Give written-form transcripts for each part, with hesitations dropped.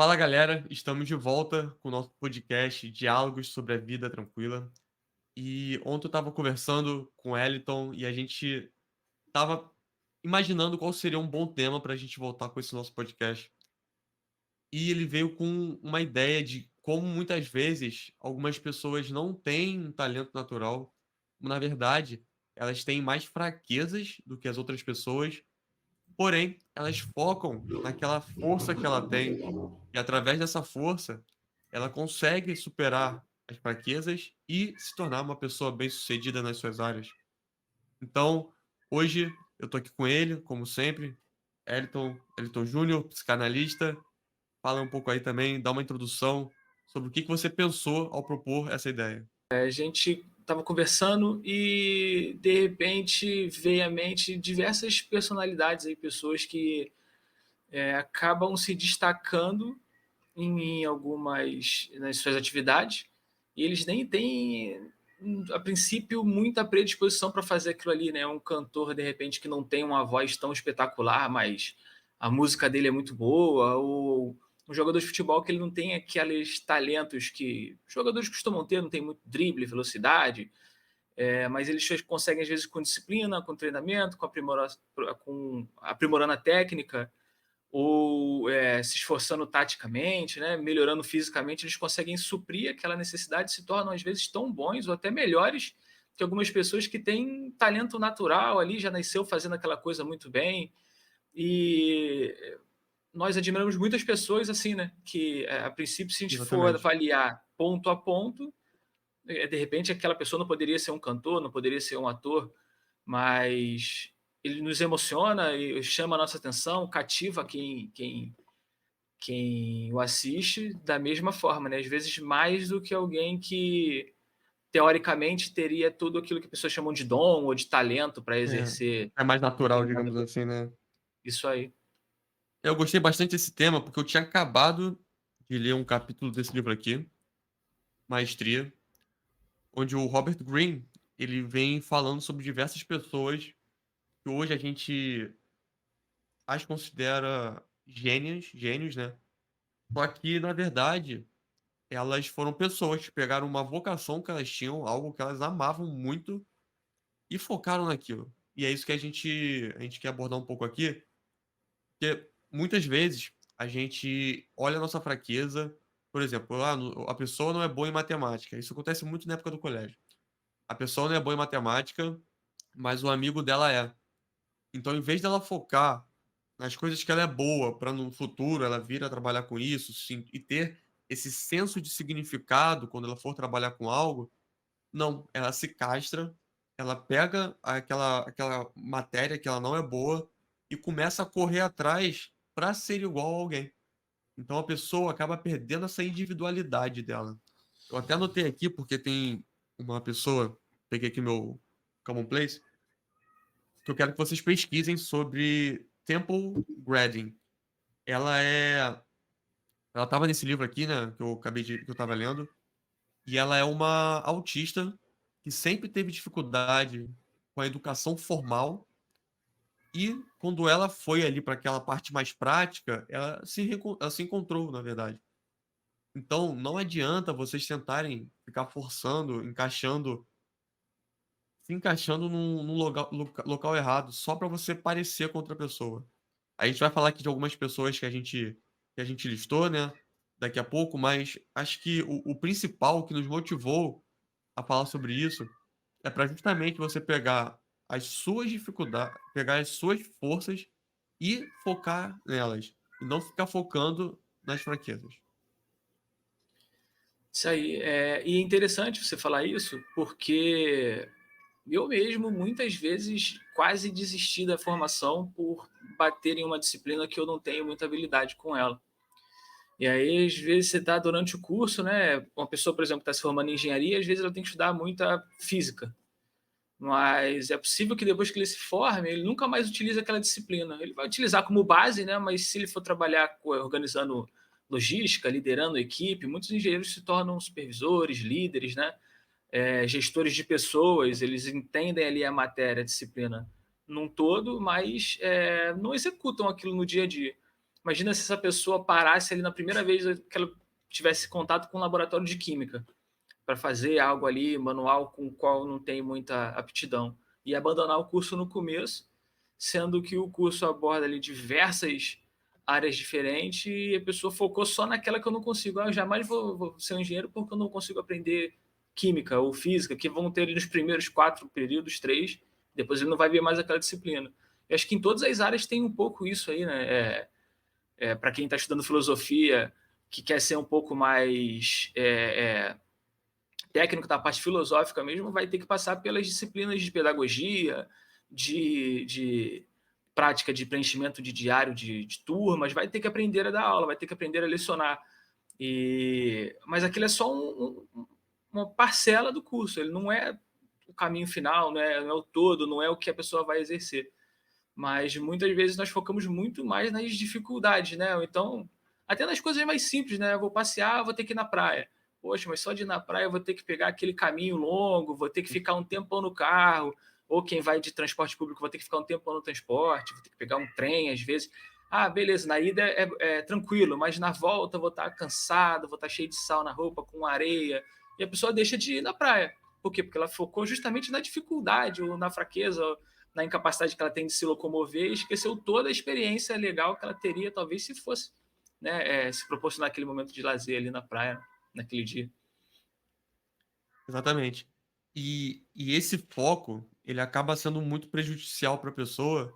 Fala galera, estamos de volta com o nosso podcast Diálogos sobre a Vida Tranquila. E ontem eu estava conversando com o Eliton e a gente estava imaginando qual seria um bom tema para a gente voltar com esse nosso podcast. E ele veio com uma ideia de como muitas vezes algumas pessoas não têm um talento natural, na verdade, elas têm mais fraquezas do que as outras pessoas. Porém, elas focam naquela força que ela tem, e através dessa força, ela consegue superar as fraquezas e se tornar uma pessoa bem-sucedida nas suas áreas. Então, hoje eu tô aqui com ele, como sempre, Eliton Júnior, psicanalista. Fala um pouco aí também, dá uma introdução sobre o que você pensou ao propor essa ideia. A gente estava conversando e de repente veio à mente diversas personalidades aí, pessoas que acabam se destacando em algumas nas suas atividades e eles nem têm a princípio muita predisposição para fazer aquilo ali, né? Um cantor de repente que não tem uma voz tão espetacular, mas a música dele é muito boa, ou um jogador de futebol que ele não tem aqueles talentos que os jogadores costumam ter, não tem muito drible, velocidade, mas eles conseguem, às vezes, com disciplina, com treinamento, com aprimorando a técnica, ou se esforçando taticamente, né, melhorando fisicamente, eles conseguem suprir aquela necessidade e se tornam, às vezes, tão bons ou até melhores que algumas pessoas que têm talento natural ali, já nasceu fazendo aquela coisa muito bem. E nós admiramos muitas pessoas assim, né, que a princípio, se a gente for Exatamente. avaliar ponto a ponto, de repente aquela pessoa não poderia ser um cantor, não poderia ser um ator, mas ele nos emociona e chama a nossa atenção, cativa quem o assiste da mesma forma, né? Às vezes mais do que alguém que teoricamente teria tudo aquilo que pessoas chamam de dom ou de talento para É, exercer é mais natural, determinada digamos coisa. assim, né? Isso aí. Eu gostei bastante desse tema, porque eu tinha acabado de ler um capítulo desse livro aqui, Maestria, onde o Robert Greene, ele vem falando sobre diversas pessoas que hoje a gente as considera gênios, né? Só que, na verdade, elas foram pessoas que pegaram uma vocação que elas tinham, algo que elas amavam muito e focaram naquilo. E é isso que a gente quer abordar um pouco aqui, porque muitas vezes a gente olha a nossa fraqueza, por exemplo, a pessoa não é boa em matemática. Isso acontece muito na época do colégio. A pessoa não é boa em matemática, mas o amigo dela é. Então, em vez dela focar nas coisas que ela é boa, para no futuro ela vir a trabalhar com isso, sim, e ter esse senso de significado quando ela for trabalhar com algo, não, ela se castra, ela pega aquela matéria que ela não é boa e começa a correr atrás para ser igual a alguém. Então a pessoa acaba perdendo essa individualidade dela. Eu até anotei aqui porque tem uma pessoa, peguei aqui meu commonplace, que eu quero que vocês pesquisem sobre Temple Grandin. Ela é ela estava nesse livro aqui, né, que eu estava lendo, e ela é uma autista que sempre teve dificuldade com a educação formal e quando ela foi ali para aquela parte mais prática, ela se encontrou, na verdade. Então, não adianta vocês tentarem ficar forçando, se encaixando num local errado, só para você parecer com outra pessoa. A gente vai falar aqui de algumas pessoas que a gente listou, né, daqui a pouco, mas acho que o principal que nos motivou a falar sobre isso é para justamente você pegar as suas dificuldades, pegar as suas forças e focar nelas, e não ficar focando nas fraquezas. Isso aí. E é interessante você falar isso, porque eu mesmo, muitas vezes, quase desisti da formação por bater em uma disciplina que eu não tenho muita habilidade com ela. E aí, às vezes, você está durante o curso, né? Uma pessoa, por exemplo, que está se formando em engenharia, às vezes ela tem que estudar muita física. Mas é possível que depois que ele se forme, ele nunca mais utilize aquela disciplina. Ele vai utilizar como base, né? Mas se ele for trabalhar organizando logística, liderando equipe, muitos engenheiros se tornam supervisores, líderes, né? Gestores de pessoas, eles entendem ali a matéria, a disciplina num todo, mas não executam aquilo no dia a dia. Imagina se essa pessoa parasse ali na primeira vez que ela tivesse contato com um laboratório de química para fazer algo ali manual com o qual não tem muita aptidão e abandonar o curso no começo, sendo que o curso aborda ali diversas áreas diferentes e a pessoa focou só naquela que eu não consigo. Eu jamais vou ser um engenheiro porque eu não consigo aprender química ou física, que vão ter nos primeiros 4 períodos, 3, depois ele não vai ver mais aquela disciplina. Eu acho que em todas as áreas tem um pouco isso aí, né? Para quem está estudando filosofia, que quer ser um pouco mais técnico da parte filosófica mesmo, vai ter que passar pelas disciplinas de pedagogia, de prática de preenchimento de diário de turmas, vai ter que aprender a dar aula, vai ter que aprender a lecionar. Mas aquilo é só uma parcela do curso, ele não é o caminho final, não é o todo, não é o que a pessoa vai exercer. Mas muitas vezes nós focamos muito mais nas dificuldades, né? Ou então, até nas coisas mais simples, né? Eu vou passear, vou ter que ir na praia. Poxa, mas só de ir na praia eu vou ter que pegar aquele caminho longo, vou ter que ficar um tempão no carro. Ou quem vai de transporte público vai ter que ficar um tempão no transporte, vou ter que pegar um trem às vezes. Ah, beleza, na ida é tranquilo, mas na volta eu vou estar cansado, vou estar cheio de sal na roupa, com areia. E a pessoa deixa de ir na praia. Por quê? Porque ela focou justamente na dificuldade ou na fraqueza, na incapacidade que ela tem de se locomover e esqueceu toda a experiência legal que ela teria, talvez, se fosse, né, se proporcionar aquele momento de lazer ali na praia, naquele dia. Exatamente. E esse foco, ele acaba sendo muito prejudicial para a pessoa,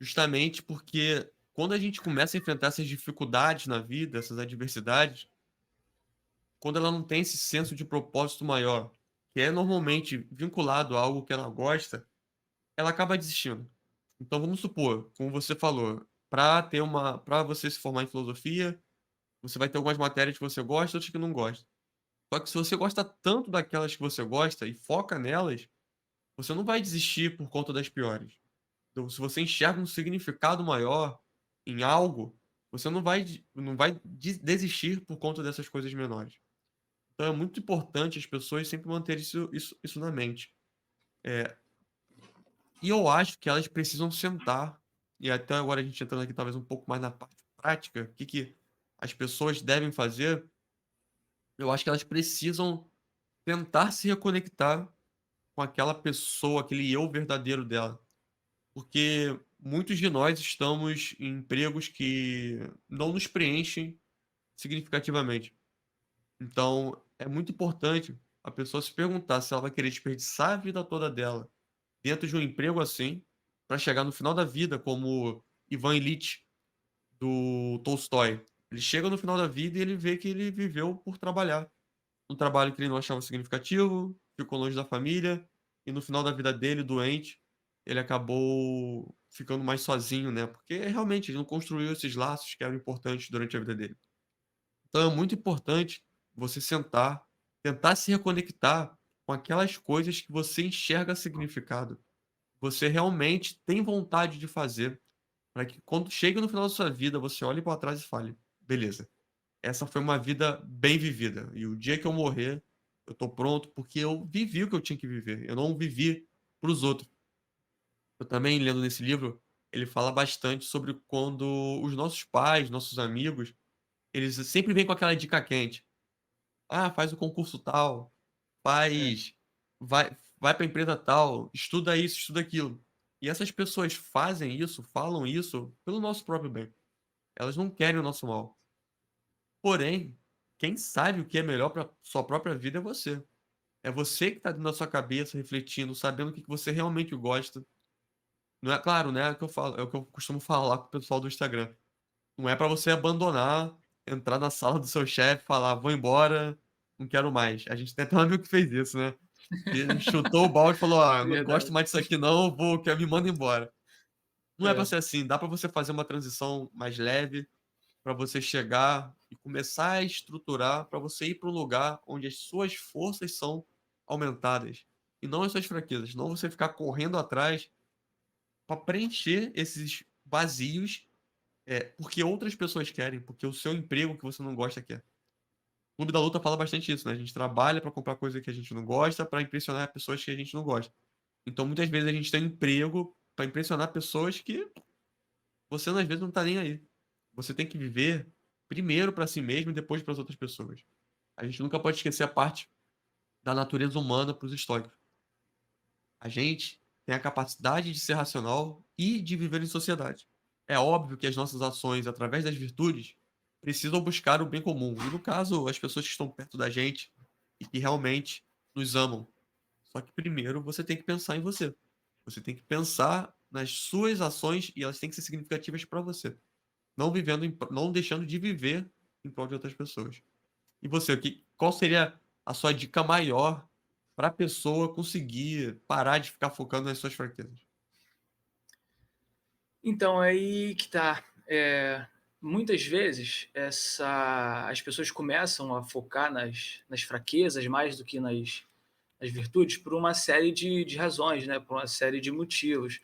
justamente porque quando a gente começa a enfrentar essas dificuldades na vida, essas adversidades, quando ela não tem esse senso de propósito maior, que é normalmente vinculado a algo que ela gosta, ela acaba desistindo. Então vamos supor, como você falou, para você se formar em filosofia, você vai ter algumas matérias que você gosta, outras que não gosta. Só que se você gosta tanto daquelas que você gosta e foca nelas, você não vai desistir por conta das piores. Então, se você enxerga um significado maior em algo, você não vai desistir por conta dessas coisas menores. Então é muito importante as pessoas sempre manterem isso na mente. É, e eu acho que elas precisam sentar, e até agora a gente entrando aqui talvez um pouco mais na parte prática, o que, que as pessoas devem fazer, eu acho que elas precisam tentar se reconectar com aquela pessoa, aquele eu verdadeiro dela. Porque muitos de nós estamos em empregos que não nos preenchem significativamente. Então, é muito importante a pessoa se perguntar se ela vai querer desperdiçar a vida toda dela dentro de um emprego assim, para chegar no final da vida como Ivan Ilitch do Tolstói. Ele chega no final da vida e ele vê que ele viveu por trabalhar. Um trabalho que ele não achava significativo, ficou longe da família, e no final da vida dele, doente, ele acabou ficando mais sozinho, né? Porque realmente ele não construiu esses laços que eram importantes durante a vida dele. Então é muito importante você sentar, tentar se reconectar com aquelas coisas que você enxerga significado. Você realmente tem vontade de fazer, para que quando chega no final da sua vida, você olhe para trás e fale: beleza, essa foi uma vida bem vivida. E o dia que eu morrer, eu tô pronto porque eu vivi o que eu tinha que viver. Eu não vivi para os outros. Eu também, lendo nesse livro, ele fala bastante sobre quando os nossos pais, nossos amigos, eles sempre vêm com aquela dica quente. Ah, faz o concurso tal, É, faz, vai para a empresa tal, estuda isso, estuda aquilo. E essas pessoas fazem isso, falam isso pelo nosso próprio bem. Elas não querem o nosso mal. Porém, quem sabe o que é melhor para sua própria vida é você. É você que está dentro da sua cabeça, refletindo, sabendo o que que você realmente gosta. Não é claro, né? É o que eu falo, é o que eu costumo falar com o pessoal do Instagram. Não é para você abandonar, entrar na sala do seu chefe, falar, vou embora, não quero mais. A gente tem até um amigo que fez isso, né? Que chutou o balde e falou, ah, não gosto verdade. mais disso aqui não, vou, que me manda embora. Não é para É, ser assim, dá para você fazer uma transição mais leve, para você chegar e começar a estruturar para você ir para um lugar onde as suas forças são aumentadas e não as suas fraquezas. Não você ficar correndo atrás para preencher esses vazios, porque outras pessoas querem, porque o seu emprego que você não gosta quer. O Clube da Luta fala bastante isso, né? A gente trabalha para comprar coisa que a gente não gosta, para impressionar pessoas que a gente não gosta. Então, muitas vezes a gente tem emprego para impressionar pessoas que você às vezes não tá nem aí. Você tem que viver primeiro para si mesmo e depois para as outras pessoas. A gente nunca pode esquecer a parte da natureza humana para os estoicos. A gente tem a capacidade de ser racional e de viver em sociedade. É óbvio que as nossas ações, através das virtudes, precisam buscar o bem comum. E no caso, as pessoas que estão perto da gente e que realmente nos amam. Só que primeiro você tem que pensar em você. Você tem que pensar nas suas ações e elas têm que ser significativas para você. Não deixando de viver em prol de outras pessoas. E você, qual seria a sua dica maior para a pessoa conseguir parar de ficar focando nas suas fraquezas? Então, aí que tá. Muitas vezes as pessoas começam a focar nas fraquezas mais do que nas virtudes por uma série de razões, né? Por uma série de motivos.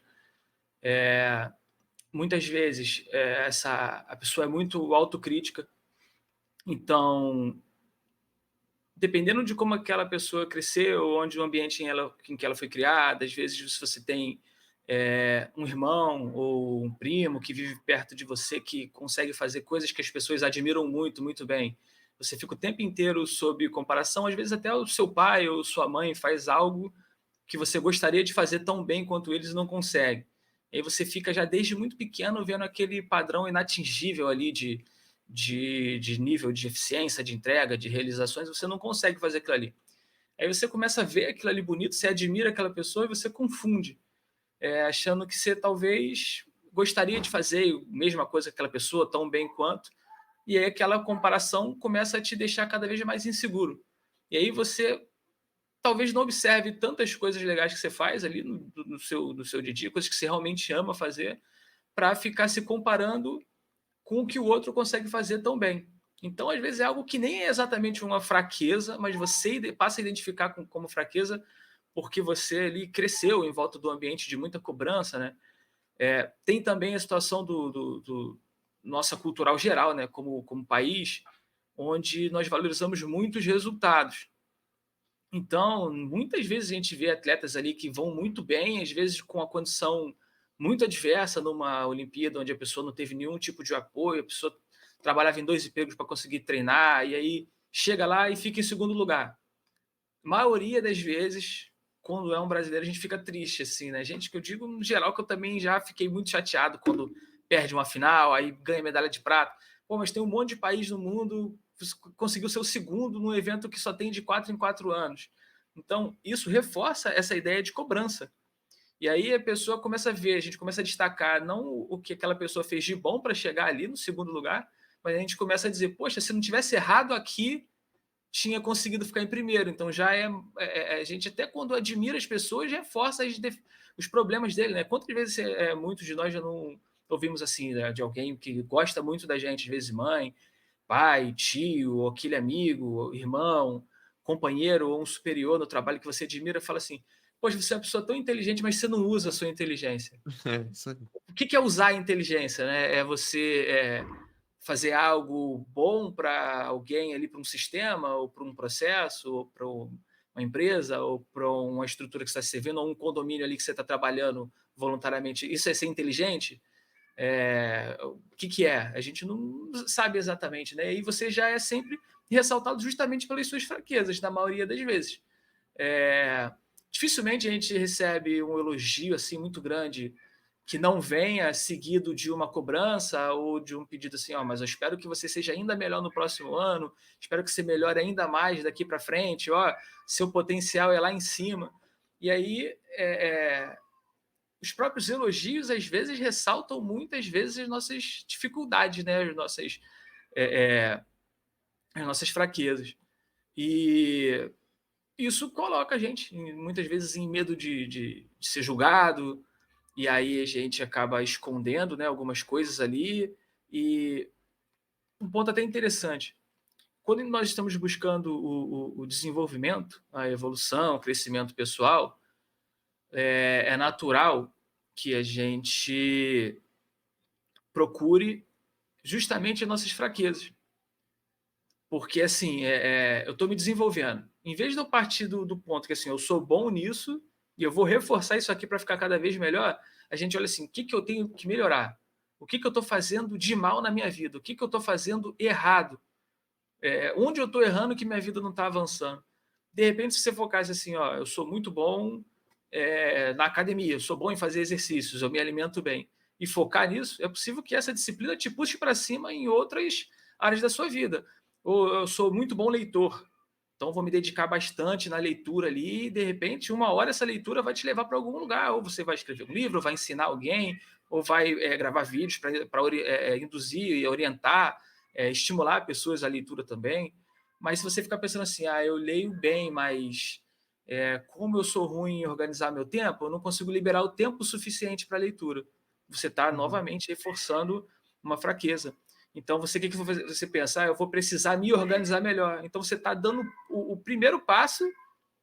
Muitas vezes a pessoa é muito autocrítica, então, dependendo de como aquela pessoa cresceu, onde o ambiente em que ela foi criada, às vezes se você tem um irmão ou um primo que vive perto de você, que consegue fazer coisas que as pessoas admiram muito, muito bem. Você fica o tempo inteiro sob comparação, às vezes até o seu pai ou sua mãe faz algo que você gostaria de fazer tão bem quanto eles não consegue. E aí você fica já desde muito pequeno vendo aquele padrão inatingível ali de nível de eficiência, de entrega, de realizações, você não consegue fazer aquilo ali. Aí você começa a ver aquilo ali bonito, você admira aquela pessoa e você confunde, achando que você talvez gostaria de fazer a mesma coisa que aquela pessoa, tão bem quanto, e aí aquela comparação começa a te deixar cada vez mais inseguro. E aí você talvez não observe tantas coisas legais que você faz ali no seu dia a dia, coisas que você realmente ama fazer, para ficar se comparando com o que o outro consegue fazer tão bem. Então, às vezes, é algo que nem é exatamente uma fraqueza, mas você passa a identificar como fraqueza porque você ali cresceu em volta do ambiente de muita cobrança, né? Tem também a situação do nossa cultural geral, né? Como país, onde nós valorizamos muito os resultados. Então, muitas vezes a gente vê atletas ali que vão muito bem, às vezes com a condição muito adversa numa Olimpíada, onde a pessoa não teve nenhum tipo de apoio, a pessoa trabalhava em 2 empregos para conseguir treinar, e aí chega lá e fica em segundo lugar. Maioria das vezes, quando é um brasileiro, a gente fica triste, assim, né? Gente, que eu digo no geral, que eu também já fiquei muito chateado quando perde uma final, aí ganha medalha de prata. Pô, mas tem um monte de país no mundo, conseguiu ser o segundo num evento que só tem de 4 em 4 anos. Então, isso reforça essa ideia de cobrança. E aí a pessoa começa a ver, a gente começa a destacar não o que aquela pessoa fez de bom para chegar ali no segundo lugar, mas a gente começa a dizer, poxa, se não tivesse errado aqui, tinha conseguido ficar em primeiro. Então já a gente até quando admira as pessoas reforça os problemas dele, né? Quantas vezes muitos de nós já não ouvimos assim, né, de alguém que gosta muito da gente, às vezes mãe, pai, tio, ou aquele amigo, irmão, companheiro ou um superior no trabalho que você admira, fala assim: poxa, você é uma pessoa tão inteligente, mas você não usa a sua inteligência. É, isso aí. O que é usar a inteligência, né? É você fazer algo bom para alguém ali, para um sistema, ou para um processo, ou para uma empresa, ou para uma estrutura que você está servindo, ou um condomínio ali que você está trabalhando voluntariamente. Isso é ser inteligente? O que é? A gente não sabe exatamente, né? E você já é sempre ressaltado justamente pelas suas fraquezas, na maioria das vezes. Dificilmente a gente recebe um elogio assim muito grande que não venha seguido de uma cobrança ou de um pedido assim, ó, mas eu espero que você seja ainda melhor no próximo ano, espero que você melhore ainda mais daqui para frente, ó, seu potencial é lá em cima. E aí, os próprios elogios, às vezes, ressaltam muitas vezes as nossas dificuldades, né? É, as nossas fraquezas. E isso coloca a gente, muitas vezes, em medo de ser julgado, e aí a gente acaba escondendo, né, algumas coisas ali. E um ponto até interessante, quando nós estamos buscando o desenvolvimento, a evolução, o crescimento pessoal, é natural que a gente procure justamente as nossas fraquezas. Porque, assim, eu estou me desenvolvendo. Em vez de eu partir do ponto que, assim, eu sou bom nisso e eu vou reforçar isso aqui para ficar cada vez melhor, a gente olha assim, o que eu tenho que melhorar? O que eu estou fazendo de mal na minha vida? O que eu estou fazendo errado? Onde eu estou errando que minha vida não está avançando? De repente, se você focasse assim, ó, eu sou muito bom na academia, eu sou bom em fazer exercícios, eu me alimento bem, e focar nisso, é possível que essa disciplina te puxe para cima em outras áreas da sua vida. Ou eu sou muito bom leitor, então vou me dedicar bastante na leitura ali, e de repente, uma hora essa leitura vai te levar para algum lugar, ou você vai escrever um livro, ou vai ensinar alguém, ou vai gravar vídeos para induzir e orientar, estimular pessoas à leitura também. Mas se você ficar pensando assim, eu leio bem, mas como eu sou ruim em organizar meu tempo, eu não consigo liberar o tempo suficiente para a leitura. Você está Uhum. novamente reforçando uma fraqueza. Então, o que você pensa? Eu vou precisar me organizar melhor. Então, você está dando o primeiro passo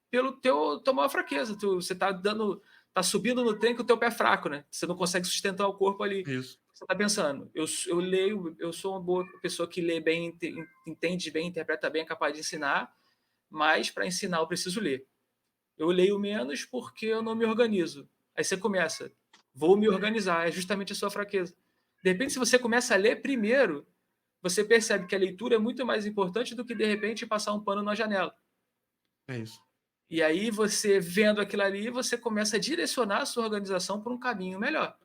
pelo tua maior fraqueza. Você está subindo no trem com o teu pé fraco, né? Você não consegue sustentar o corpo ali. Isso. Você está pensando, eu leio, eu sou uma boa pessoa que lê bem, entende bem, interpreta bem, é capaz de ensinar, mas para ensinar eu preciso ler. Eu leio menos porque eu não me organizo. Aí você começa, vou me organizar, é justamente a sua fraqueza. De repente, se você começa a ler primeiro, você percebe que a leitura é muito mais importante do que, de repente, passar um pano na janela. É isso. E aí, você vendo aquilo ali, você começa a direcionar a sua organização para um caminho melhor.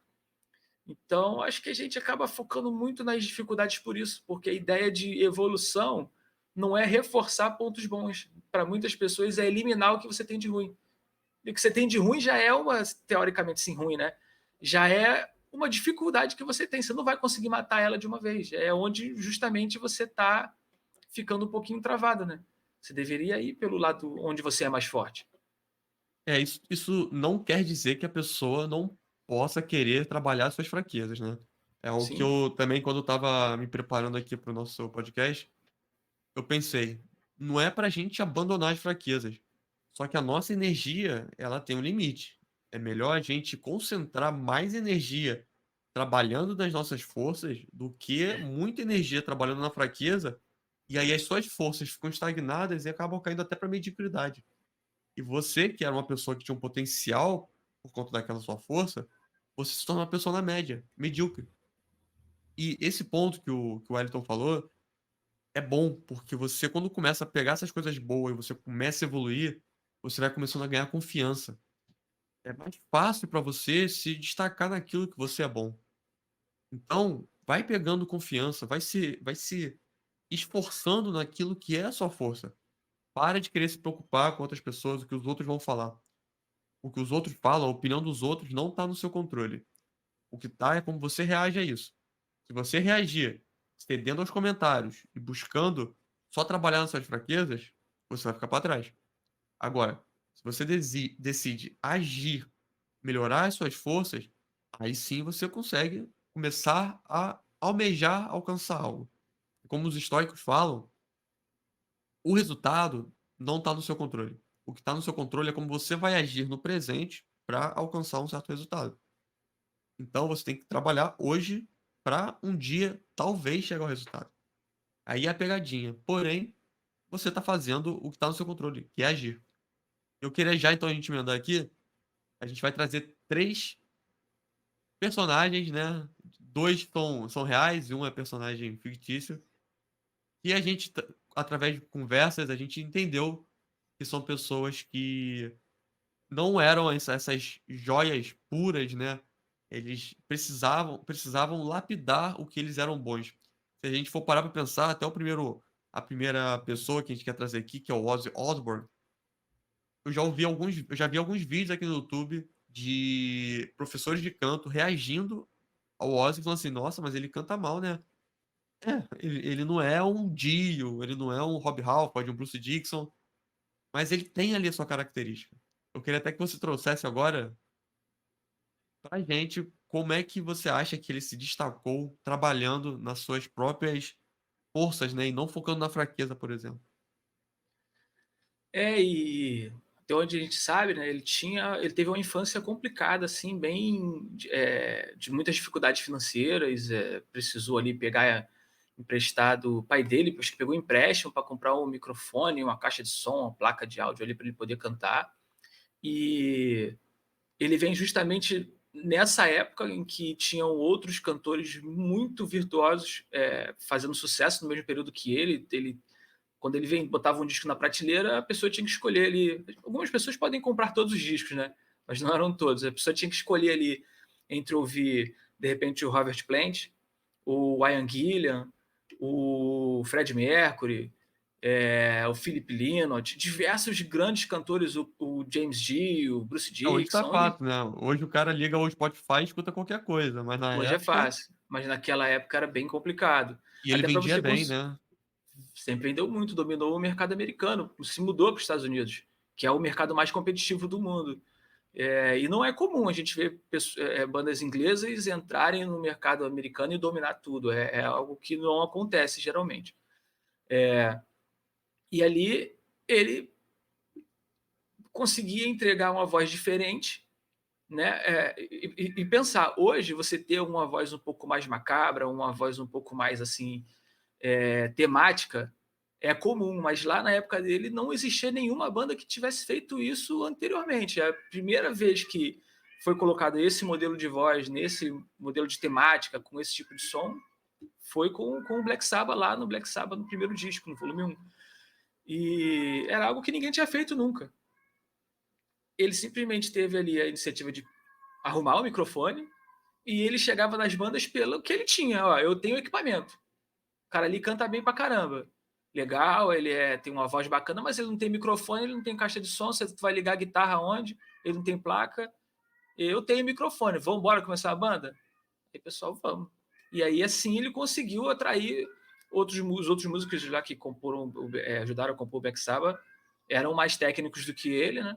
Então, acho que a gente acaba focando muito nas dificuldades por isso, porque a ideia de evolução não é reforçar pontos bons. Para muitas pessoas, é eliminar o que você tem de ruim. E o que você tem de ruim já é uma, teoricamente, sim, ruim, né? Já é uma dificuldade que você tem. Você não vai conseguir matar ela de uma vez. É onde justamente você está ficando um pouquinho travado, né? Você deveria ir pelo lado onde você é mais forte. Isso não quer dizer que a pessoa não possa querer trabalhar suas fraquezas, né. É o que Sim, eu também, quando eu estava me preparando aqui para o nosso podcast, eu pensei: "Não é pra gente abandonar as fraquezas, só que a nossa energia, ela tem um limite. É melhor a gente concentrar mais energia trabalhando nas nossas forças, do que muita energia trabalhando na fraqueza, e aí as suas forças ficam estagnadas e acabam caindo até pra mediocridade". E você, que era uma pessoa que tinha um potencial por conta daquela sua força, você se torna uma pessoa na média, medíocre. E esse ponto que o Wellington falou é bom, porque você, quando começa a pegar essas coisas boas e você começa a evoluir, você vai começando a ganhar confiança. É mais fácil para você se destacar naquilo que você é bom. Então, vai pegando confiança, vai se esforçando naquilo que é a sua força. Para de querer se preocupar com outras pessoas, o que os outros vão falar. O que os outros falam, a opinião dos outros não está no seu controle. O que está é como você reage a isso. Se você reagir cedendo aos comentários e buscando só trabalhar nas suas fraquezas, você vai ficar para trás. Agora, se você decide agir, melhorar as suas forças, aí sim você consegue começar a almejar alcançar algo. Como os estoicos falam, o resultado não está no seu controle. O que está no seu controle é como você vai agir no presente para alcançar um certo resultado. Então você tem que trabalhar hoje para um dia talvez chegar ao resultado. Aí é a pegadinha. Porém, você está fazendo o que está no seu controle, que é agir. Eu queria já então a gente emendar aqui. A gente vai trazer três personagens, né? Dois são reais e um é personagem fictício. E a gente, através de conversas, a gente entendeu que são pessoas que não eram essas joias puras, né? Eles precisavam lapidar o que eles eram bons. Se a gente for parar para pensar, até a primeira pessoa que a gente quer trazer aqui, que é o Ozzy Osbourne, eu já vi alguns vídeos aqui no YouTube de professores de canto reagindo ao Ozzy, falando assim: "Nossa, mas ele canta mal, né?". Ele não é um Dio, ele não é um Rob Halford, um Bruce Dickinson, mas ele tem ali a sua característica. Eu queria até que você trouxesse agora pra gente como é que você acha que ele se destacou trabalhando nas suas próprias forças, né, e não focando na fraqueza, por exemplo. e até onde a gente sabe, né, ele teve uma infância complicada, assim, bem de muitas dificuldades financeiras, precisou ali pegar emprestado o pai dele, acho que pegou empréstimo para comprar um microfone, uma caixa de som, uma placa de áudio ali para ele poder cantar. E ele vem justamente nessa época em que tinham outros cantores muito virtuosos fazendo sucesso no mesmo período que ele quando ele botava um disco na prateleira, a pessoa tinha que escolher ali. Algumas pessoas podem comprar todos os discos, né? Mas não eram todos. A pessoa tinha que escolher ali entre ouvir, de repente, o Robert Plant, o Ian Gillan, o Fred Mercury, o Philip Lynott, diversos grandes cantores, o James Dio, o Bruce Hoje tá Dickinson. fácil, né? Hoje o cara liga ao Spotify e escuta qualquer coisa, mas na Hoje é época. fácil, mas naquela época era bem complicado. E ele Até para vendia você bem, né? sempre vendeu muito, dominou o mercado americano, se mudou para os Estados Unidos, que é o mercado mais competitivo do mundo. E não é comum a gente ver bandas inglesas entrarem no mercado americano e dominar tudo. É algo que não acontece geralmente. E ali ele conseguia entregar uma voz diferente, né? E pensar, hoje você ter uma voz um pouco mais macabra, uma voz um pouco mais assim temática, é comum, mas lá na época dele não existia nenhuma banda que tivesse feito isso anteriormente. É a primeira vez que foi colocado esse modelo de voz, nesse modelo de temática, com esse tipo de som, foi com o Black Sabbath lá no Black Sabbath, no primeiro disco, no volume 1. E era algo que ninguém tinha feito nunca. Ele simplesmente teve ali a iniciativa de arrumar o microfone e ele chegava nas bandas pelo que ele tinha. Ó, eu tenho equipamento. O cara ali canta bem pra caramba. Legal, ele tem uma voz bacana, mas ele não tem microfone, ele não tem caixa de som. Você vai ligar a guitarra onde? Ele não tem placa. Eu tenho microfone. Vamos embora começar a banda? Aí, pessoal, vamos. E aí, assim, ele conseguiu atrair os outros músicos lá que ajudaram a compor o Black Sabbath. Eram mais técnicos do que ele, né?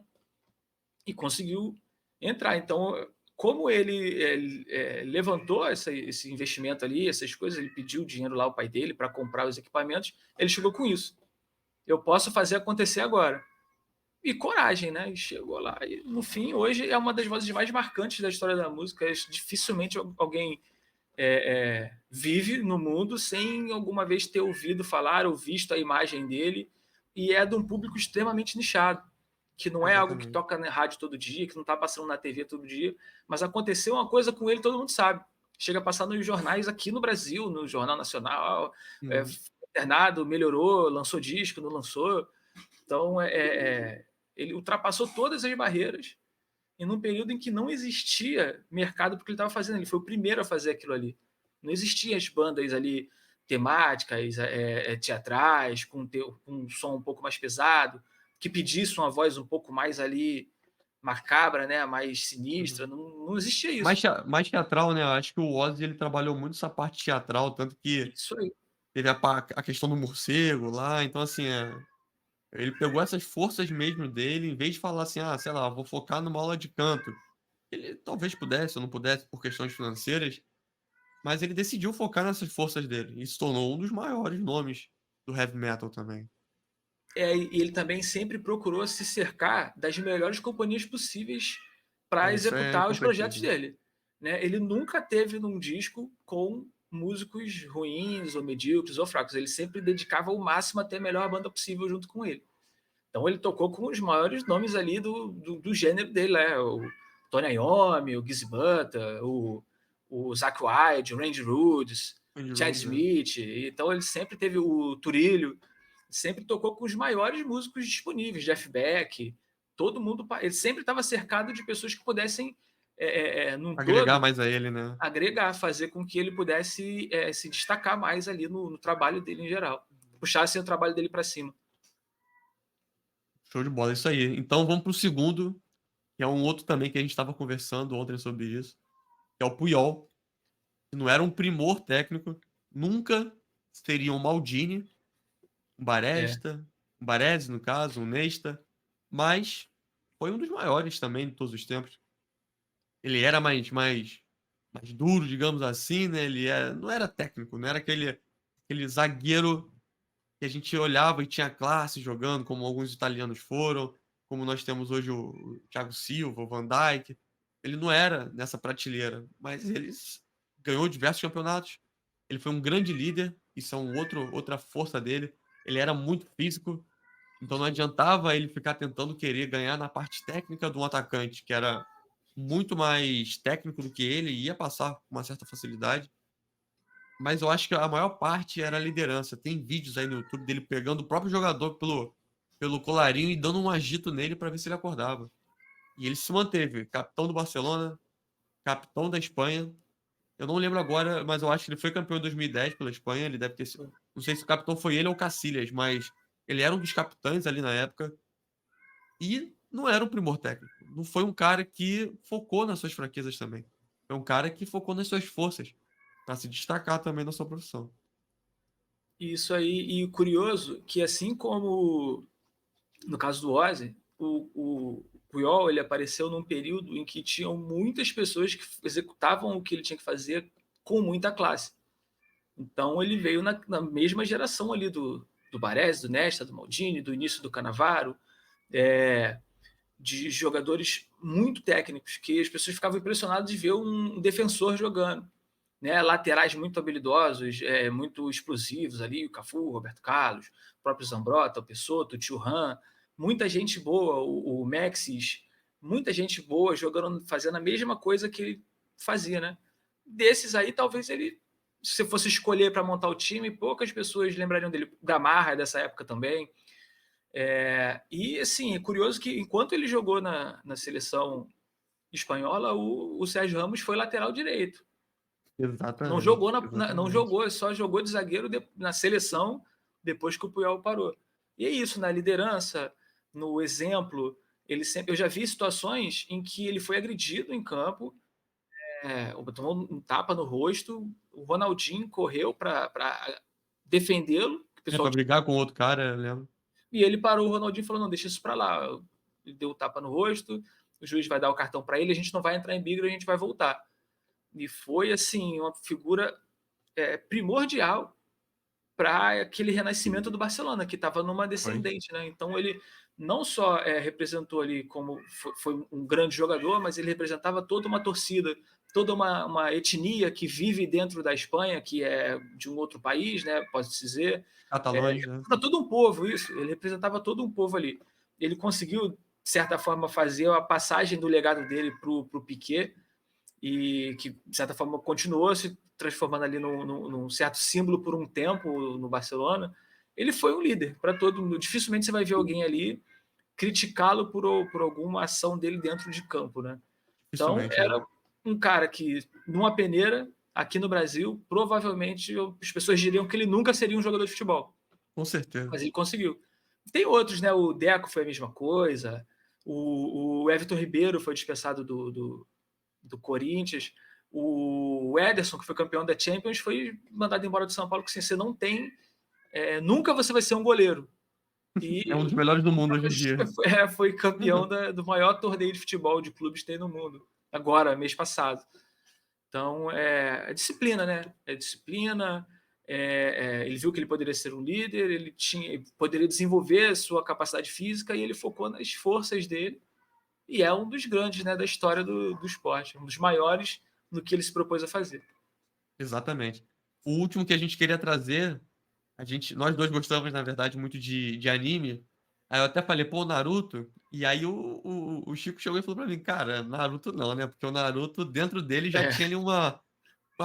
E conseguiu entrar. Então, como ele levantou esse investimento ali, essas coisas, ele pediu dinheiro lá ao pai dele para comprar os equipamentos, ele chegou com isso. Eu posso fazer acontecer agora. E coragem, né? E chegou lá. E, no fim, hoje é uma das vozes mais marcantes da história da música. Dificilmente alguém vive no mundo sem alguma vez ter ouvido falar ou visto a imagem dele. E é de um público extremamente nichado, que não é algo que Exatamente. toca na rádio todo dia, que não está passando na TV todo dia, mas aconteceu uma coisa com ele, todo mundo sabe. Chega a passar nos jornais aqui no Brasil, no Jornal Nacional, Uhum. internado, melhorou, lançou disco, não lançou. Então, ele ultrapassou todas as barreiras e num período em que não existia mercado porque ele estava fazendo. Ele foi o primeiro a fazer aquilo ali. Não existiam as bandas ali temáticas, teatrais, com um som um pouco mais pesado, que pedisse uma voz um pouco mais ali macabra, né, mais sinistra. Uhum. Não existia Mais, isso. mais teatral, né? Eu acho que o Ozzy ele trabalhou muito essa parte teatral, tanto que Isso aí. teve a questão do morcego lá. Então, assim, ele pegou essas forças mesmo dele, em vez de falar assim, sei lá, vou focar numa aula de canto. Ele talvez pudesse ou não pudesse por questões financeiras, mas ele decidiu focar nessas forças dele e se tornou um dos maiores nomes do heavy metal também. E ele também sempre procurou se cercar das melhores companhias possíveis para Isso é executar os projetos incontestável. dele. Né? Ele nunca teve num disco com músicos ruins ou medíocres ou fracos. Ele sempre dedicava o máximo a ter a melhor banda possível junto com ele. Então ele tocou com os maiores nomes ali do gênero dele, né? O Tony Iommi, o Gizzy Butler, o Zakk Wylde, o Randy Rhoads, Randy Chad Rhoads, né? Smith. Então ele sempre teve o Turilho, sempre tocou com os maiores músicos disponíveis, Jeff Beck, todo mundo. Ele sempre estava cercado de pessoas que pudessem, num Agregar todo, mais a ele, né? agregar, fazer com que ele pudesse se destacar mais ali no trabalho dele em geral, puxasse o trabalho dele para cima. Show de bola, isso aí. Então vamos pro segundo, que é um outro também que a gente estava conversando ontem sobre isso, que é o Puyol, que não era um primor técnico, nunca seria um Maldini, um É, Baresta, um Baresi, no caso, um Nesta, mas foi um dos maiores também de todos os tempos. Ele era mais duro, digamos assim, né? Não era técnico, não era aquele zagueiro que a gente olhava e tinha classe jogando, como alguns italianos foram, como nós temos hoje o Thiago Silva, o Van Dijk. Ele não era nessa prateleira, mas ele ganhou diversos campeonatos. Ele foi um grande líder, isso é outra força dele. Ele era muito físico, então não adiantava ele ficar tentando querer ganhar na parte técnica de um atacante, que era muito mais técnico do que ele, ia passar com uma certa facilidade. Mas eu acho que a maior parte era a liderança. Tem vídeos aí no YouTube dele pegando o próprio jogador pelo colarinho e dando um agito nele para ver se ele acordava. E ele se manteve capitão do Barcelona, capitão da Espanha. Eu não lembro agora, mas eu acho que ele foi campeão em 2010 pela Espanha. Ele deve ter sido. Não sei se o capitão foi ele ou o Cacilhas, mas ele era um dos capitães ali na época. E não era um primor técnico. Não foi um cara que focou nas suas fraquezas também. Foi um cara que focou nas suas forças, para se destacar também na sua profissão. Isso aí, e o curioso que assim como no caso do Ozzy, o Puyol ele apareceu num período em que tinham muitas pessoas que executavam o que ele tinha que fazer com muita classe. Então ele veio na mesma geração ali do Baresi, do Nesta, do Maldini, do início do Cannavaro, de jogadores muito técnicos, que as pessoas ficavam impressionadas de ver um defensor jogando. Né? Laterais muito habilidosos, muito explosivos ali, o Cafu, o Roberto Carlos, o próprio Zambrota, o Pessotto, o Thuram, muita gente boa, o Maxis, muita gente boa jogando, fazendo a mesma coisa que ele fazia, né? Desses aí, talvez ele, se fosse escolher para montar o time, poucas pessoas lembrariam dele. Gamarra dessa época também. E assim, é curioso que enquanto ele jogou na seleção espanhola, o Sérgio Ramos foi lateral direito. Não jogou, Exatamente, não exatamente. jogou, só jogou de zagueiro na seleção depois que o Puyol parou. E é isso, na liderança, no exemplo, ele sempre. Eu já vi situações em que ele foi agredido em campo, tomou um tapa no rosto, o Ronaldinho correu para defendê-lo, o Pra pessoal, brigar com outro cara, eu lembro. e ele parou, o Ronaldinho falou: não, deixa isso para lá. Ele deu o tapa no rosto, o juiz vai dar o cartão para ele, a gente não vai entrar em briga, a gente vai voltar. E foi assim, uma figura primordial para aquele renascimento do Barcelona, que estava numa Foi. descendente, né? Então ele não só representou ali como foi um grande jogador, mas ele representava toda uma torcida, toda uma etnia que vive dentro da Espanha, que é de um outro país, né? Pode-se dizer. Catalães, né? Representa todo um povo, isso. Ele representava todo um povo ali. Ele conseguiu, de certa forma, fazer a passagem do legado dele para o Piquet, e que, de certa forma, continuou se transformando ali num certo símbolo por um tempo no Barcelona. Ele foi um líder para todo mundo. Dificilmente você vai ver alguém ali criticá-lo por alguma ação dele dentro de campo, né? Então, Dificilmente, né? era um cara que, numa peneira, aqui no Brasil, provavelmente as pessoas diriam que ele nunca seria um jogador de futebol. Com certeza. Mas ele conseguiu. Tem outros, né? O Deco foi a mesma coisa. O Everton Ribeiro foi dispensado do Corinthians. O Ederson, que foi campeão da Champions, foi mandado embora do São Paulo, porque assim, você não tem. Nunca você vai ser um goleiro. É um E dos melhores do mundo hoje em dia. foi campeão do maior torneio de futebol de clubes que tem no mundo, agora, mês passado. Então, é disciplina, né? É disciplina. Ele viu que ele poderia ser um líder, poderia desenvolver a sua capacidade física e ele focou nas forças dele. E é um dos grandes, né, da história do esporte, um dos maiores no que ele se propôs a fazer. Exatamente. O último que a gente queria trazer, nós dois gostamos, na verdade, muito de anime. Aí eu até falei, pô, Naruto. E aí o Chico chegou e falou pra mim, cara, Naruto não, né? Porque o Naruto, dentro dele, já tinha ali uma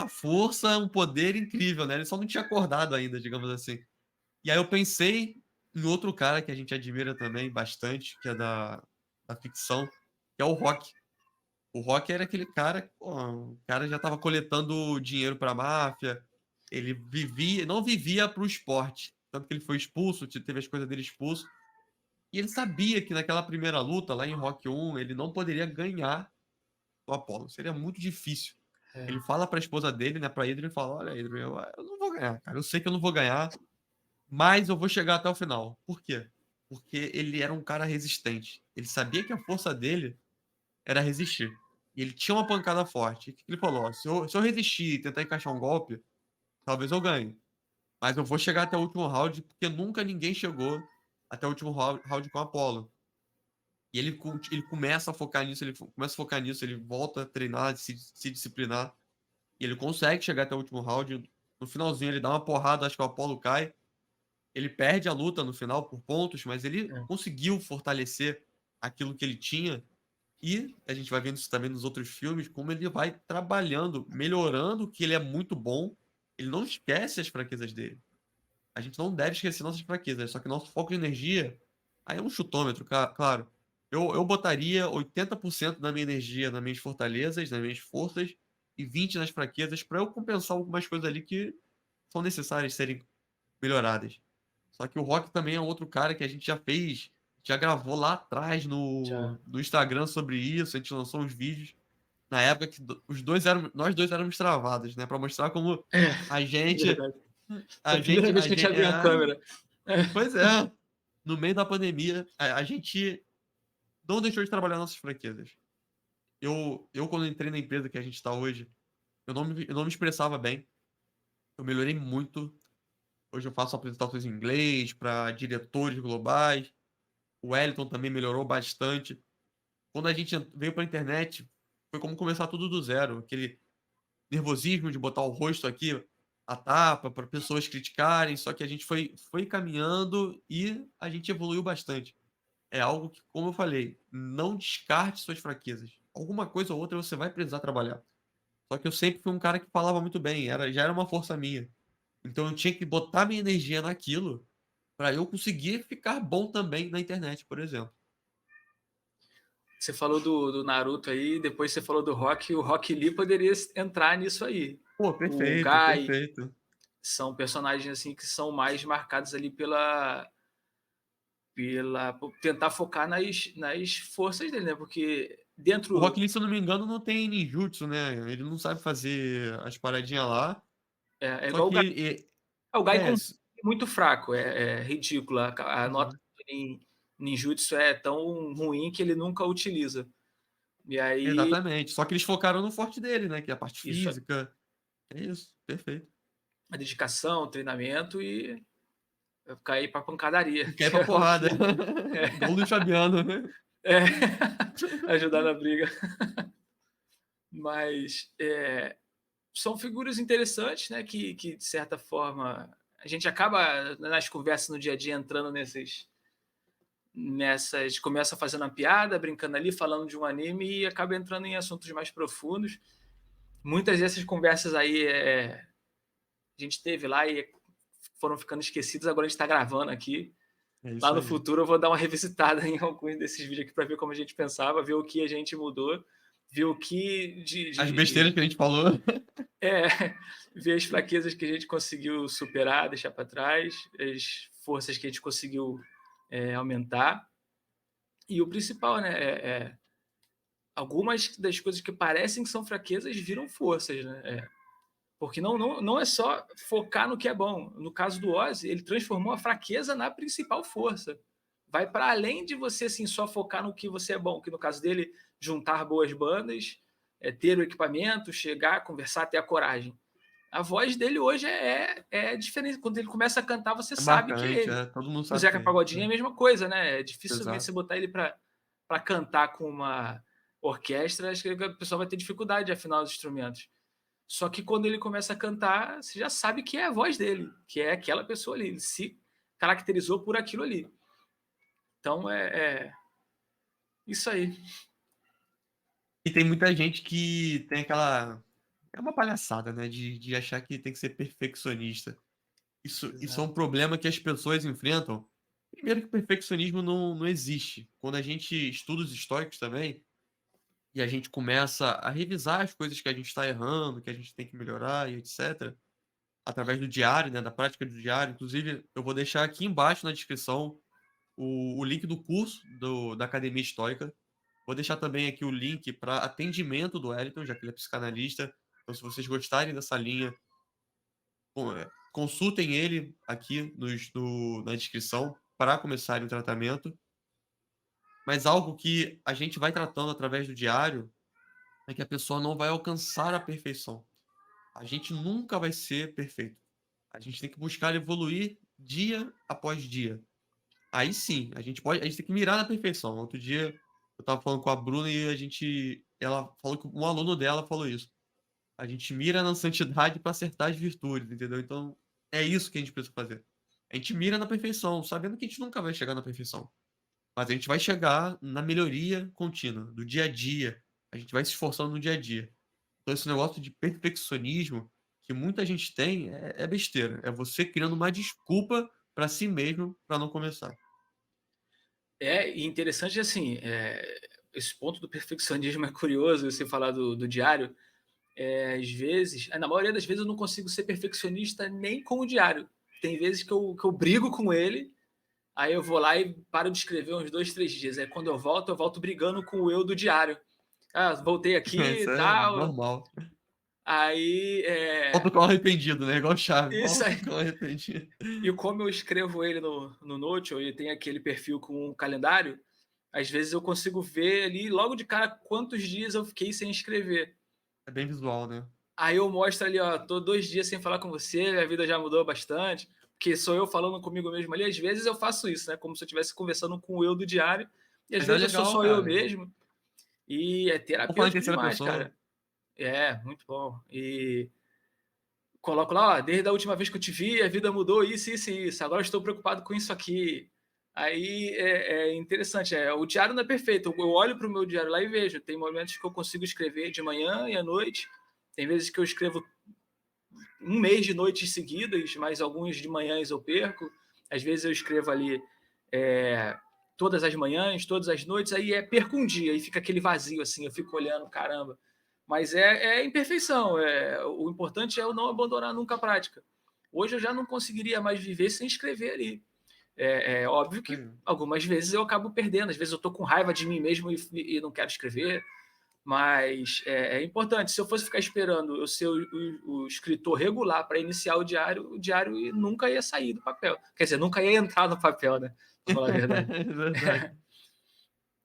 força, um poder incrível, né? Ele só não tinha acordado ainda, digamos assim. E aí eu pensei em outro cara que a gente admira também bastante, que é da ficção, que é o Rock. O Rock era aquele cara, pô, o cara já estava coletando dinheiro para a máfia, ele vivia, não vivia para o esporte, tanto que ele foi expulso, teve as coisas dele expulso, e ele sabia que naquela primeira luta, lá em Rock 1, ele não poderia ganhar o Apollo, seria muito difícil. Ele fala para a esposa dele, né, para Adrian, ele fala, olha, Adrian, eu não vou ganhar, cara, eu sei que eu não vou ganhar, mas eu vou chegar até o final. Por quê? Porque ele era um cara resistente. Ele sabia que a força dele era resistir. E ele tinha uma pancada forte. O que ele falou? Se eu resistir e tentar encaixar um golpe, talvez eu ganhe. Mas eu vou chegar até o último round, porque nunca ninguém chegou até o último round com o Apollo. E ele começa a focar nisso, ele volta a treinar, se disciplinar. E ele consegue chegar até o último round. No finalzinho, ele dá uma porrada, acho que o Apollo cai. Ele perde a luta no final por pontos, mas ele conseguiu fortalecer aquilo que ele tinha E a gente vai vendo isso também nos outros filmes, como ele vai trabalhando, melhorando o que ele é muito bom. Ele não esquece as fraquezas dele. A gente não deve esquecer nossas fraquezas, só que nosso foco de energia, aí é um chutômetro, claro. Eu botaria 80% da minha energia nas minhas fortalezas, nas minhas forças, e 20 nas fraquezas, para eu compensar algumas coisas ali que são necessárias serem melhoradas. Só que o Rock também é outro cara que a gente já fez, já gravou lá atrás Já. no Instagram sobre isso, a gente lançou uns vídeos na época que os dois eram, nós dois éramos travados, né, para mostrar como É, a gente, verdade. Foi a primeira vez a que a gente gente, abriu a câmera. É. pois é, no meio da pandemia, a gente não deixou de trabalhar nossas franquezas. Eu quando entrei na empresa que a gente está hoje, eu não me expressava bem. Eu melhorei muito. Hoje eu faço apresentações em inglês para diretores globais. O Wellington também melhorou bastante. Quando a gente veio para a internet, foi como começar tudo do zero. Aquele nervosismo de botar o rosto aqui à tapa para pessoas criticarem. Só que a gente foi caminhando e a gente evoluiu bastante. É algo que, como eu falei, não descarte suas fraquezas. Alguma coisa ou outra você vai precisar trabalhar. Só que eu sempre fui um cara que falava muito bem, já era uma força minha. Então eu tinha que botar minha energia naquilo para eu conseguir ficar bom também na internet, por exemplo. Você falou do Naruto aí, depois você falou do Rock, o Rock Lee poderia entrar nisso aí. Pô, O perfeito, Guy perfeito. são personagens assim que são mais marcados ali por tentar focar nas forças dele, né? Porque O dentro Rock Lee, se eu não me engano, não tem ninjutsu, né? Ele não sabe fazer as paradinhas lá. é Só igual que o Guy é, com muito fraco, é ridículo. A nota uhum. em ninjutsu é tão ruim que ele nunca utiliza. E aí, Exatamente. Só que eles focaram no forte dele, né? Que é a parte isso, física. É isso, perfeito. a dedicação, o treinamento e cair pra pancadaria, E quer ir que pra é o porrada. que Igual o Luiz Fabiano, né? é, ajudar na briga. Mas são figuras interessantes, né? Que, de certa forma, a gente acaba, nas conversas no dia a dia, entrando nessas. Começa fazendo uma piada, brincando ali, falando de um anime e acaba entrando em assuntos mais profundos. Muitas dessas conversas aí a gente teve lá e foram ficando esquecidas, agora a gente está gravando aqui. É Lá isso no aí. futuro eu vou dar uma revisitada em alguns desses vídeos aqui para ver como a gente pensava, ver o que a gente mudou, ver o que As besteiras que a gente falou. é, ver as fraquezas que a gente conseguiu superar, deixar para trás, as forças que a gente conseguiu aumentar. E o principal, né? Algumas das coisas que parecem que são fraquezas viram forças, né? Porque não é só focar no que é bom. No caso do Ozzy, ele transformou a fraqueza na principal força. Vai para além de você assim, só focar no que você é bom, que no caso dele, juntar boas bandas, ter o equipamento, chegar, conversar, ter a coragem. A voz dele hoje é diferente. Quando ele começa a cantar, você É sabe que é marcante, ele. todo mundo O sabe que Zeca é ele. Pagodinho é a mesma coisa, né? Dificilmente você Exato. botar ele para cantar com uma orquestra, acho que o pessoal vai ter dificuldade de afinar os instrumentos. Só que quando ele começa a cantar, você já sabe que é a voz dele, que é aquela pessoa ali. Ele se caracterizou por aquilo ali. Então é isso aí. E tem muita gente que tem aquela. É uma palhaçada, né? De achar que tem que ser perfeccionista. Isso é um Exato. problema que as pessoas enfrentam. Primeiro que o perfeccionismo não existe. Quando a gente estuda os históricos também, e a gente começa a revisar as coisas que a gente está errando, que a gente tem que melhorar e etc., através do diário, né? Da prática do diário. Inclusive, eu vou deixar aqui embaixo na descrição o link do curso da Academia Estoica. Vou deixar também aqui o link para atendimento do Wellington, já que ele é psicanalista. Então, se vocês gostarem dessa linha, consultem ele aqui na descrição para começarem o tratamento. Mas algo que a gente vai tratando através do diário é que a pessoa não vai alcançar a perfeição. A gente nunca vai ser perfeito. A gente tem que buscar evoluir dia após dia. Aí sim, a gente tem que mirar na perfeição. Outro dia eu tava falando com a Bruna e ela falou que um aluno dela falou isso. A gente mira na santidade para acertar as virtudes, entendeu? Então, é isso que a gente precisa fazer. A gente mira na perfeição, sabendo que a gente nunca vai chegar na perfeição. Mas a gente vai chegar na melhoria contínua, do dia a dia. A gente vai se esforçando no dia a dia. Então, esse negócio de perfeccionismo que muita gente tem é besteira. É você criando uma desculpa para si mesmo para não começar. E interessante assim, esse ponto do perfeccionismo é curioso, você falar do diário. Às vezes, na maioria das vezes eu não consigo ser perfeccionista nem com o diário. Tem vezes que eu brigo com ele, aí eu vou lá e paro de escrever uns 2, 3 dias. Aí quando eu volto brigando com o eu do diário. Ah, voltei aqui e Isso é tal. normal. Aí, Volta o cão arrependido, né? Igual chave. isso Volta aí. o cão arrependido. E como eu escrevo ele no Notion e tem aquele perfil com um calendário, às vezes eu consigo ver ali logo de cara quantos dias eu fiquei sem escrever. É bem visual, né? Aí eu mostro ali, ó, tô 2 dias sem falar com você, minha vida já mudou bastante, porque sou eu falando comigo mesmo ali. Às vezes eu faço isso, né? Como se eu estivesse conversando com o eu do diário, e às Mas é vezes eu sou legal, só eu cara. mesmo, e é Vou falar em terapêutico terceira demais, pessoa. cara. É, muito bom. E coloco lá, ó, desde a última vez que eu te vi, a vida mudou isso, isso e isso. Agora eu estou preocupado com isso aqui. Aí é interessante. O diário não é perfeito. Eu olho para o meu diário lá e vejo. Tem momentos que eu consigo escrever de manhã e à noite. Tem vezes que eu escrevo um mês de noites seguidas, mas alguns de manhãs eu perco. Às vezes eu escrevo ali todas as manhãs, todas as noites, aí perco um dia e fica aquele vazio assim, eu fico olhando, caramba. Mas é imperfeição. O importante é eu não abandonar nunca a prática. Hoje eu já não conseguiria mais viver sem escrever ali. É óbvio que Aí. algumas vezes eu acabo perdendo, às vezes eu estou com raiva de mim mesmo e não quero escrever, mas é importante. Se eu fosse ficar esperando eu ser o escritor regular para iniciar o diário nunca ia sair do papel. Quer dizer, nunca ia entrar no papel, né? Para falar a verdade. É verdade.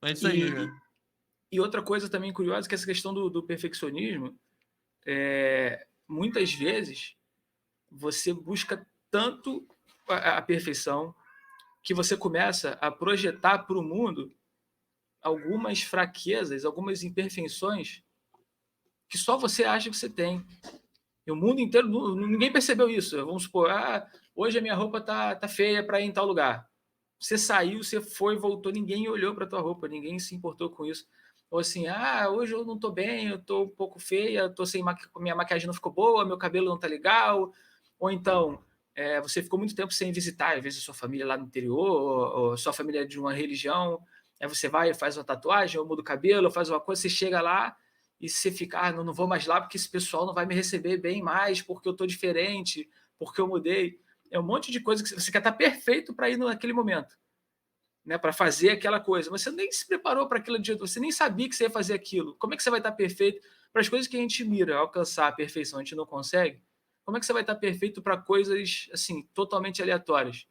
É isso aí, E, cara. e outra coisa também curiosa, que essa questão do perfeccionismo, muitas vezes você busca tanto a perfeição que você começa a projetar para o mundo algumas fraquezas, algumas imperfeições que só você acha que você tem. E o mundo inteiro, ninguém percebeu isso. Vamos supor, hoje a minha roupa tá feia para ir em tal lugar. Você saiu, você foi, voltou, ninguém olhou para tua roupa, ninguém se importou com isso. Ou assim, hoje eu não tô bem, eu tô um pouco feia, tô sem minha maquiagem não ficou boa, meu cabelo não tá legal. Ou então, você ficou muito tempo sem visitar, às vezes sua família lá no interior, ou sua família é de uma religião. Aí você vai, faz uma tatuagem, ou muda o cabelo, ou faz uma coisa, você chega lá e você fica, não vou mais lá porque esse pessoal não vai me receber bem mais, porque eu tô diferente, porque eu mudei. É um monte de coisa que você quer estar perfeito para ir naquele momento, né? Para fazer aquela coisa. Mas você nem se preparou para aquilo, você nem sabia que você ia fazer aquilo. Como é que você vai estar perfeito para as coisas que a gente mira, alcançar a perfeição, a gente não consegue? Como é que você vai estar perfeito para coisas assim totalmente aleatórias?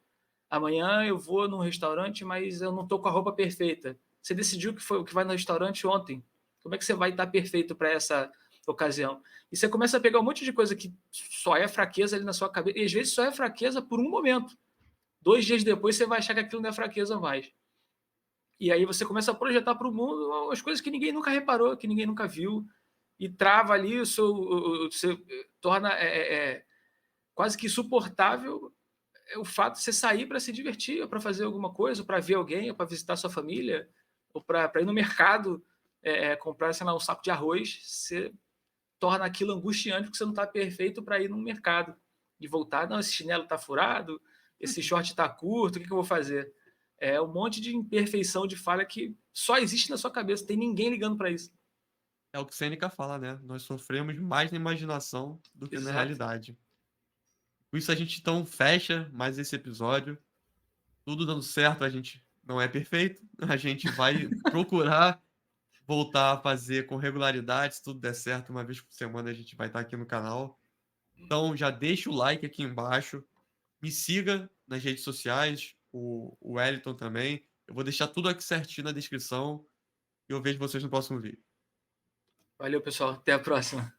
Amanhã eu vou num restaurante, mas eu não estou com a roupa perfeita. Você decidiu que foi o que vai no restaurante ontem. Como é que você vai estar perfeito para essa ocasião? E você começa a pegar um monte de coisa que só é fraqueza ali na sua cabeça, e às vezes só é fraqueza por um momento. 2 dias depois você vai achar que aquilo não é fraqueza mais. E aí você começa a projetar para o mundo as coisas que ninguém nunca reparou, que ninguém nunca viu, e trava ali você torna quase que insuportável o fato de você sair para se divertir, ou para fazer alguma coisa, ou para ver alguém, ou para visitar sua família, ou para ir no mercado comprar, sei lá, um saco de arroz. Você torna aquilo angustiante porque você não está perfeito para ir no mercado e voltar. Não, esse chinelo está furado, esse short está curto, o que eu vou fazer? É um monte de imperfeição, de falha que só existe na sua cabeça, tem ninguém ligando para isso. É o que Sêneca fala, né? Nós sofremos mais na imaginação do que na Exato. realidade. Por isso a gente então fecha mais esse episódio. Tudo dando certo, a gente não é perfeito. A gente vai procurar voltar a fazer com regularidade. Se tudo der certo, uma vez por semana a gente vai estar aqui no canal. Então já deixa o like aqui embaixo. Me siga nas redes sociais, o Wellington também. Eu vou deixar tudo aqui certinho na descrição. E eu vejo vocês no próximo vídeo. Valeu, pessoal. Até a próxima.